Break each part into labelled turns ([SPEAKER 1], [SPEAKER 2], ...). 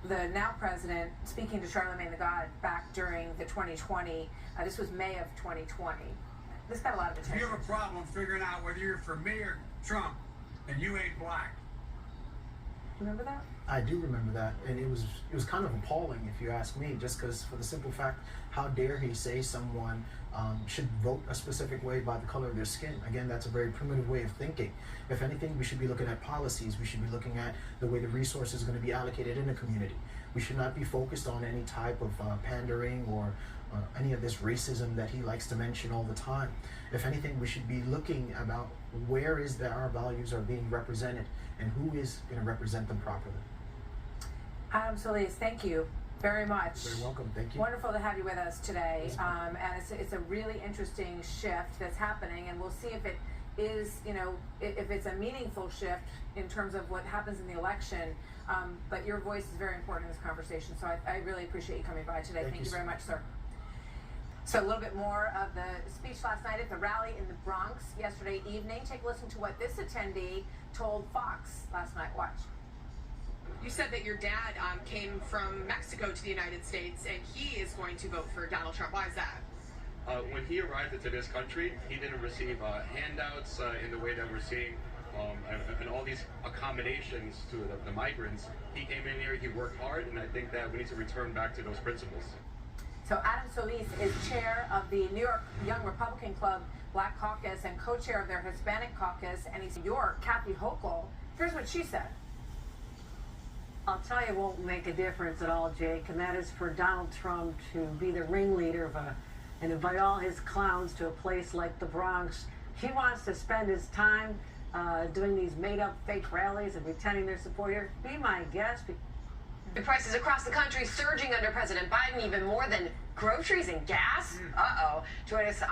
[SPEAKER 1] the now president speaking to Charlemagne the God back during the 2020. This was May of 2020. This got a lot of attention.
[SPEAKER 2] You have a problem figuring out whether you're for me or Trump, and you ain't black.
[SPEAKER 1] Remember that?
[SPEAKER 3] I do remember that, and it was kind of appalling, if you ask me, just because for the simple fact, how dare he say someone should vote a specific way by the color of their skin? Again, that's a very primitive way of thinking. If anything, we should be looking at policies. We should be looking at the way the resources are going to be allocated in the community. We should not be focused on any type of pandering or any of this racism that he likes to mention all the time. If anything, we should be looking about where is that our values are being represented and who is going to represent them properly.
[SPEAKER 1] Adam Solis, thank you very much.
[SPEAKER 3] You're very welcome. Thank you.
[SPEAKER 1] Wonderful to have you with us today. And it's a really interesting shift that's happening, and we'll see if it is, if it's a meaningful shift in terms of what happens in the election. But your voice is very important in this conversation, so I really appreciate you coming by today. Thank you very much, sir. So a little bit more of the speech last night at the rally in the Bronx yesterday evening. Take a listen to what this attendee told Fox last night. Watch.
[SPEAKER 4] You said that your dad came from Mexico to the United States, and he is going to vote for Donald Trump. Why is that?
[SPEAKER 5] When he arrived into this country, he didn't receive handouts in the way that we're seeing, and all these accommodations to the migrants. He came in here, he worked hard, and I think that we need to return back to those principles.
[SPEAKER 1] So Adam Solis is chair of the New York Young Republican Club Black Caucus and co-chair of their Hispanic Caucus, and he's in New York. Kathy Hochul, here's what she said.
[SPEAKER 6] I'll tell you, it won't make a difference at all, Jake, and that is for Donald Trump to be the ringleader of and invite all his clowns to a place like the Bronx. He wants to spend his time doing these made-up fake rallies and pretending they're supporter. Be my guest.
[SPEAKER 7] The prices across the country surging under President Biden, even more than groceries and gas. Uh-oh. Join us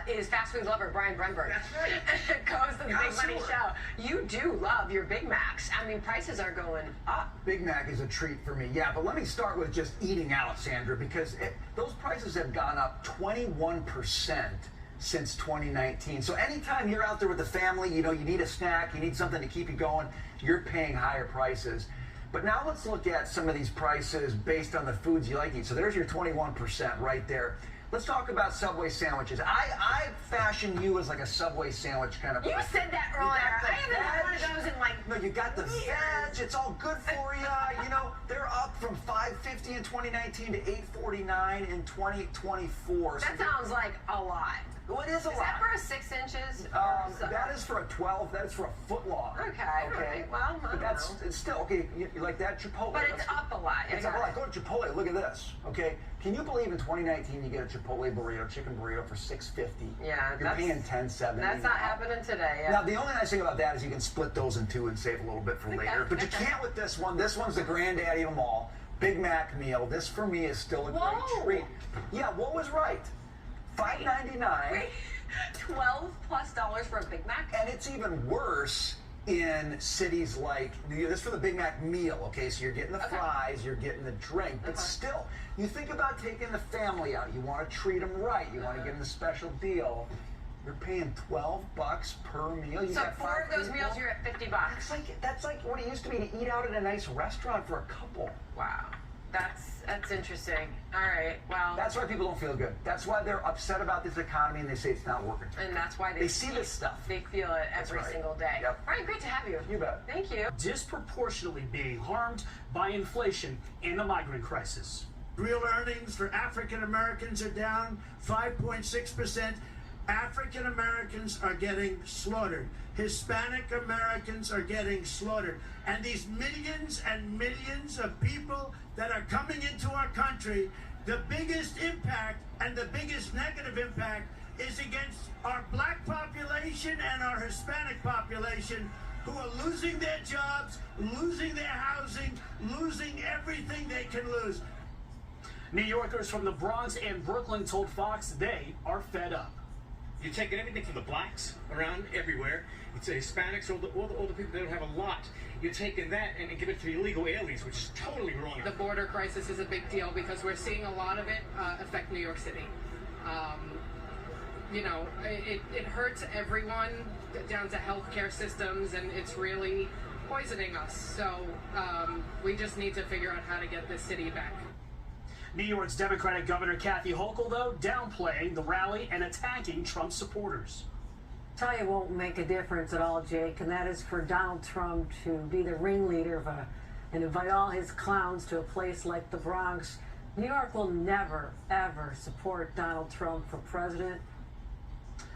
[SPEAKER 7] is fast food lover Brian Bremberg.
[SPEAKER 2] That's right.
[SPEAKER 7] Goes the Big Money Show. You do love your Big Macs. I mean, prices are going up.
[SPEAKER 8] Big Mac is a treat for me, yeah, but let me start with just eating out, Sandra, because those prices have gone up 21% since 2019. So anytime you're out there with the family, you need a snack, you need something to keep you going, you're paying higher prices. But now let's look at some of these prices based on the foods you like to eat. So there's your 21% right there. Let's talk about Subway sandwiches. I fashion you as like a Subway sandwich kind of person.
[SPEAKER 7] You said that earlier. I haven't had one of those in like...
[SPEAKER 8] No, you got the veg. It's all good for you. They're up from $5.50 in 2019 to $8.49 in 2024.
[SPEAKER 7] That sounds like a lot.
[SPEAKER 8] Well, it is a lot.
[SPEAKER 7] Is that for a 6 inches?
[SPEAKER 8] That is for a 12. That is for a foot long.
[SPEAKER 7] Okay. Right. Well,
[SPEAKER 8] but it's still okay. You like that Chipotle?
[SPEAKER 7] But it's up a lot.
[SPEAKER 8] It's up a lot. Go to Chipotle. Look at this. Okay. Can you believe in 2019 you get a Chipotle burrito, chicken burrito for $6.50?
[SPEAKER 7] Yeah.
[SPEAKER 8] You're paying $10.70.
[SPEAKER 7] That's not happening today. Yeah.
[SPEAKER 8] Now the only nice thing about that is you can split those in two and save a little bit for later. But you can't with this one. This one's the granddaddy of them all. Big Mac meal. This for me is still a great treat. Yeah. What was right? $5.99.
[SPEAKER 7] $12+ for a Big Mac?
[SPEAKER 8] And it's even worse in cities like New York. This is for the Big Mac meal, okay? So you're getting the fries, you're getting the drink, but still, you think about taking the family out. You want to treat them right. You want to give them the special deal. You're paying $12 per meal. You
[SPEAKER 7] so
[SPEAKER 8] got
[SPEAKER 7] 4 of those meals, you're at $50.
[SPEAKER 8] That's like what it used to be to eat out at a nice restaurant for a couple.
[SPEAKER 7] Wow. That's interesting. All right, well...
[SPEAKER 8] That's why people don't feel good. That's why they're upset about this economy and they say it's not working.
[SPEAKER 7] And that's why they
[SPEAKER 8] see this stuff.
[SPEAKER 7] They feel it every single day.
[SPEAKER 8] Yep.
[SPEAKER 7] All right, great to have you.
[SPEAKER 8] You bet.
[SPEAKER 7] Thank you.
[SPEAKER 9] Disproportionately being harmed by inflation and the migrant crisis.
[SPEAKER 2] Real earnings for African Americans are down 5.6%. African Americans are getting slaughtered. Hispanic Americans are getting slaughtered. And these millions and millions of people that are coming into our country, the biggest impact and the biggest negative impact is against our black population and our Hispanic population, who are losing their jobs, losing their housing, losing everything they can lose.
[SPEAKER 9] New Yorkers from the Bronx and Brooklyn told Fox they are fed up.
[SPEAKER 10] You're taking everything from the blacks around everywhere. It's Hispanics, all the people that don't have a lot. You're taking that and give it to the illegal aliens, which is totally wrong.
[SPEAKER 4] The border crisis is a big deal because we're seeing a lot of it affect New York City. It hurts everyone down to healthcare systems, and it's really poisoning us. So we just need to figure out how to get this city back.
[SPEAKER 9] New York's Democratic Governor Kathy Hochul, though, downplaying the rally and attacking Trump supporters.
[SPEAKER 6] Tell you won't make a difference at all, Jake, and that is for Donald Trump to be the ringleader of and invite all his clowns to a place like the Bronx. New York will never, ever support Donald Trump for president.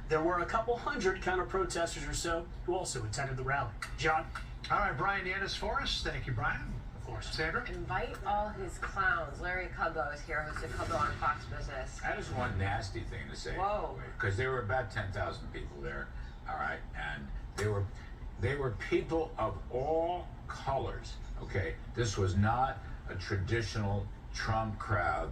[SPEAKER 9] There were a couple hundred counter-protesters or so who also attended the rally. John?
[SPEAKER 11] All right, Brian Yanis for us. Thank you, Brian.
[SPEAKER 9] Of course.
[SPEAKER 11] Sandra?
[SPEAKER 7] Invite all his clowns. Larry Kudlow is here, host of Kudlow on Fox Business.
[SPEAKER 12] That is one nasty thing to say.
[SPEAKER 7] Whoa.
[SPEAKER 12] Because there were about 10,000 people there, all right, and they were people of all colors. Okay, this was not a traditional Trump crowd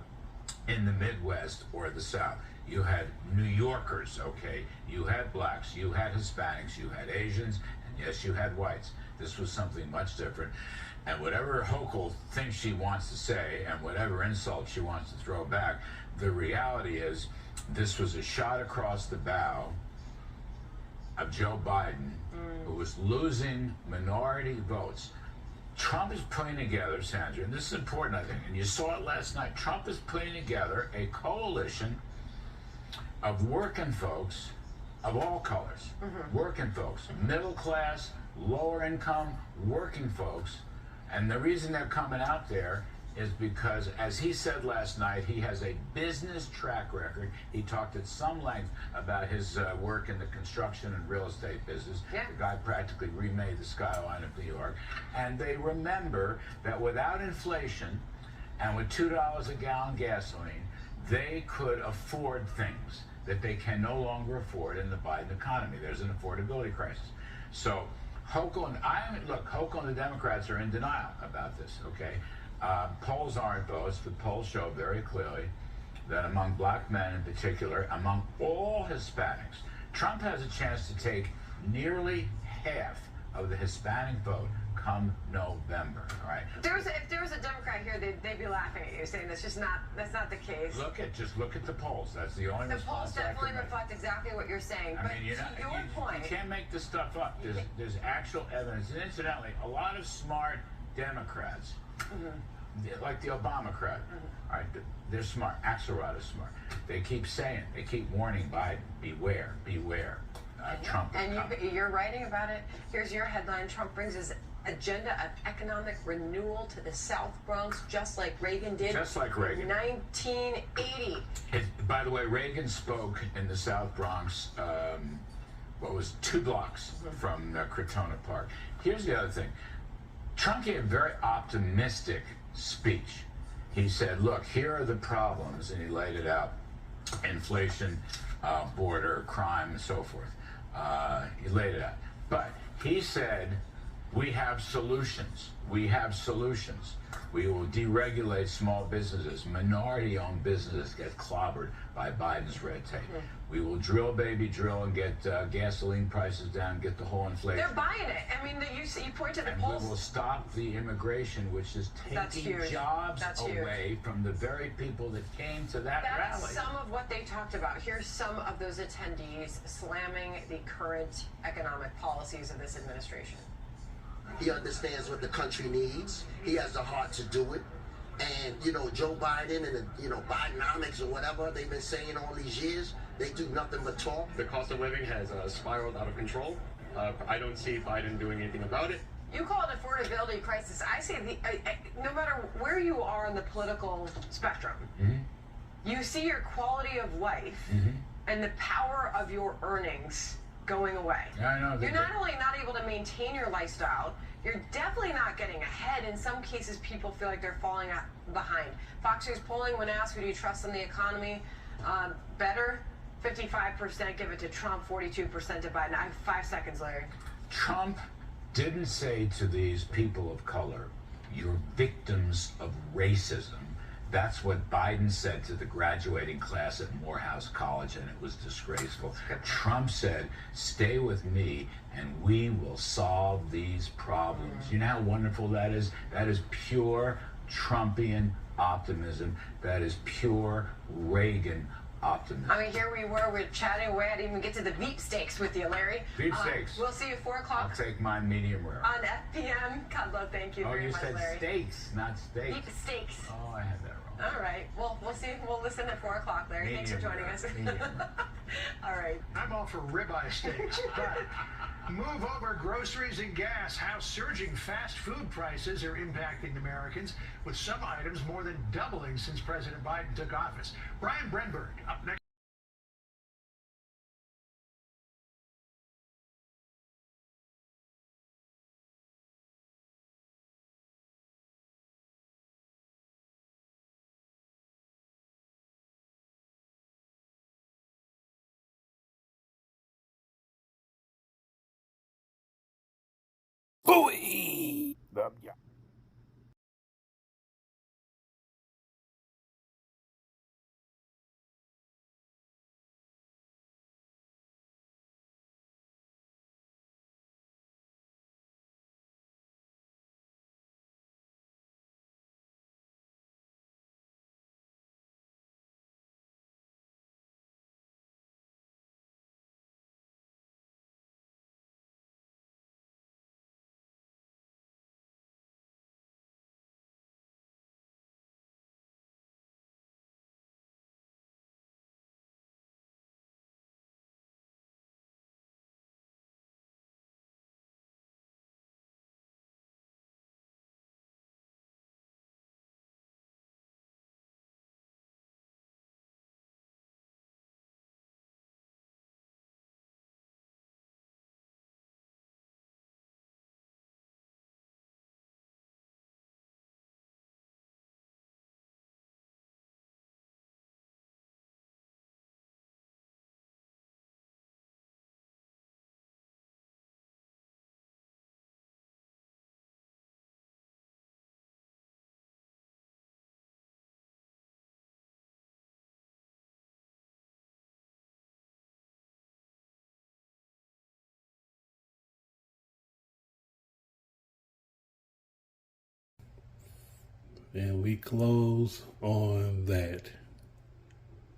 [SPEAKER 12] in the Midwest or the South. You had New Yorkers, okay, you had blacks, you had Hispanics, you had Asians, and yes, you had whites. This was something much different. And whatever Hochul thinks she wants to say and whatever insult she wants to throw back, the reality is this was a shot across the bow of Joe Biden, who was losing minority votes. Trump is putting together, Sandra, and this is important, I think, and you saw it last night. Trump is putting together a coalition of working folks of all colors, working folks, middle class, lower income, working folks. And the reason they're coming out there is because, as he said last night, he has a business track record. He talked at some length about his work in the construction and real estate business.
[SPEAKER 7] Yeah.
[SPEAKER 12] The guy practically remade the skyline of New York. And they remember that without inflation and with $2 a gallon gasoline, they could afford things that they can no longer afford in the Biden economy. There's an affordability crisis. So Hochul and the Democrats are in denial about this, okay? Polls aren't those. The polls show very clearly that among black men in particular, among all Hispanics, Trump has a chance to take nearly half of the Hispanic vote come November, all right?
[SPEAKER 7] If there was a Democrat here, they'd be laughing at you, saying that's not the case.
[SPEAKER 12] Just look at the polls. That's the only
[SPEAKER 7] The
[SPEAKER 12] response
[SPEAKER 7] polls
[SPEAKER 12] I can
[SPEAKER 7] definitely
[SPEAKER 12] make.
[SPEAKER 7] reflect exactly what you're saying.
[SPEAKER 12] I
[SPEAKER 7] But
[SPEAKER 12] mean,
[SPEAKER 7] to your point,
[SPEAKER 12] you can't make this stuff up. There's actual evidence. And incidentally, a lot of smart Democrats, like the Obama crowd, all right, they're smart. Axelrod is smart. They keep saying, they keep warning Biden, beware, beware. Trump is coming.
[SPEAKER 7] you're writing about it. Here's your headline: Trump brings his agenda of economic renewal to the South Bronx, just like Reagan did.
[SPEAKER 12] Just like Reagan.
[SPEAKER 7] In 1980.
[SPEAKER 12] By the way, Reagan spoke in the South Bronx, 2 blocks from Crotona Park. Here's the other thing. Trump gave a very optimistic speech. He said, look, here are the problems, and he laid it out. Inflation, border, crime, and so forth. He laid it out. But he said, we have solutions. We have solutions. We will deregulate small businesses. Minority-owned businesses get clobbered by Biden's red tape. We will drill, baby, drill, and get gasoline prices down, get the whole inflation.
[SPEAKER 7] They're buying it. I mean, you point to the
[SPEAKER 12] And
[SPEAKER 7] polls.
[SPEAKER 12] we will stop the immigration, which is taking jobs away from the very people that came to that rally.
[SPEAKER 7] That's some of what they talked about. Here's some of those attendees slamming the current economic policies of this administration.
[SPEAKER 13] He understands what the country needs. He has the heart to do it. And, Joe Biden and, Bidenomics or whatever they've been saying all these years, they do nothing but talk.
[SPEAKER 5] The cost of living has spiraled out of control. I don't see Biden doing anything about it.
[SPEAKER 7] You call it affordability crisis. I say no matter where you are on the political spectrum, you see your quality of life and the power of your earnings going away.
[SPEAKER 12] I know.
[SPEAKER 7] You're not only not able to maintain your lifestyle, you're definitely not getting ahead. In some cases, people feel like they're falling behind. Fox News polling, when asked who do you trust in the economy, better, 55% give it to Trump, 42% to Biden. I have 5 seconds, Larry.
[SPEAKER 12] Trump didn't say to these people of color, you're victims of racism. That's what Biden said to the graduating class at Morehouse College, and it was disgraceful. Trump said, stay with me, and we will solve these problems. You know how wonderful that is? That is pure Trumpian optimism. That is pure Reagan optimistic.
[SPEAKER 7] I mean, here we were, we're chatting away. I didn't even get to the beef steaks with you, Larry.
[SPEAKER 12] Beef steaks.
[SPEAKER 7] We'll see you at 4
[SPEAKER 12] I'll
[SPEAKER 7] o'clock
[SPEAKER 12] take mine medium rare.
[SPEAKER 7] on FPM. Cudlow, thank you
[SPEAKER 12] Oh,
[SPEAKER 7] very
[SPEAKER 12] you
[SPEAKER 7] much,
[SPEAKER 12] said
[SPEAKER 7] Larry.
[SPEAKER 12] steaks, not steaks.
[SPEAKER 7] Beef steaks.
[SPEAKER 12] Oh, I had that wrong.
[SPEAKER 7] All right. Well, we'll see. We'll listen at 4 o'clock, Larry. Thanks for joining us. All right.
[SPEAKER 11] I'm all for ribeye steaks, but move over groceries and gas. How surging fast food prices are impacting Americans, with some items more than doubling since President Biden took office. Brian Brenberg up next.
[SPEAKER 14] Boy! Yeah. And we close on that.